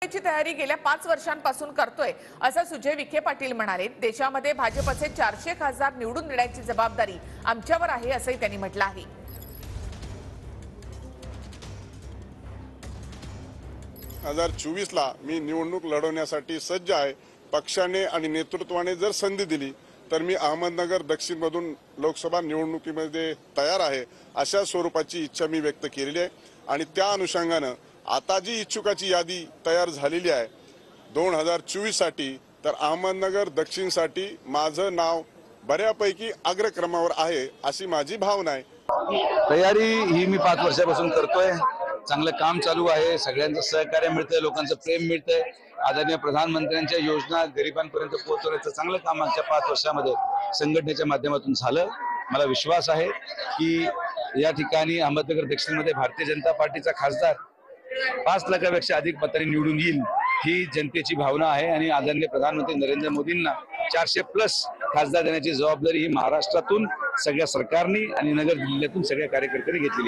विधानसभेची तयारी गेल्या 5 वर्षांपासून करतोय असं सुजय विखे पाटील म्हणाले। देशामध्ये भाजपचे 400 खासदार निवडून देण्याची जबाबदारी आमच्यावर आहे असंही त्यांनी म्हटलं आहे। 2024 ला मी निवडणूक लढवण्यासाठी सज्ज आहे। पक्षाने आणि नेतृत्वाने जर संधी दिली तर मी अहमदनगर दक्षिण मधून लोकसभा निवडणुकीमध्ये तयार आहे अशा स्वरूपाची इच्छा मी व्यक्त केलेली आहे। आणि त्या अनुषंगाने आता जी इच्छुकाची यादी तयार झालेली आहे 2024 साठी, तर अहमदनगर दक्षिण साठी माझं नाव बऱ्यापैकी अग्रक्रमावर आहे अशी माझी भावना आहे। तयारी ही मी 5 वर्षापासून करतोय। चांगलं काम चालू आहे, सगळ्यांचं सहकार्य मिळतंय, लोकांचं प्रेम मिळतंय। आदरणीय प्रधानमंत्र्यांच्या योजना गरिबांपर्यंत पोहोचवण्याचं चांगलं काम मागच्या 5 वर्षामध्ये संघटनेच्या माध्यमातून झालं। मला विश्वास आहे की या ठिकाणी अहमदनगर दक्षिणमध्ये भारतीय जनता पार्टीचा खासदार 5 लाखापेक्षा अधिक मतांनी निवडून येईल ही जनतेची भावना आहे। आणि आदरणीय प्रधानमंत्री नरेंद्र मोदींना 400+ खासदार देण्याची जबाबदारी ही महाराष्ट्रातून सगळ्या सरकारने आणि नगर जिल्ह्यातून सगळ्या कार्यकर्त्यांनी घेतलेली आहे।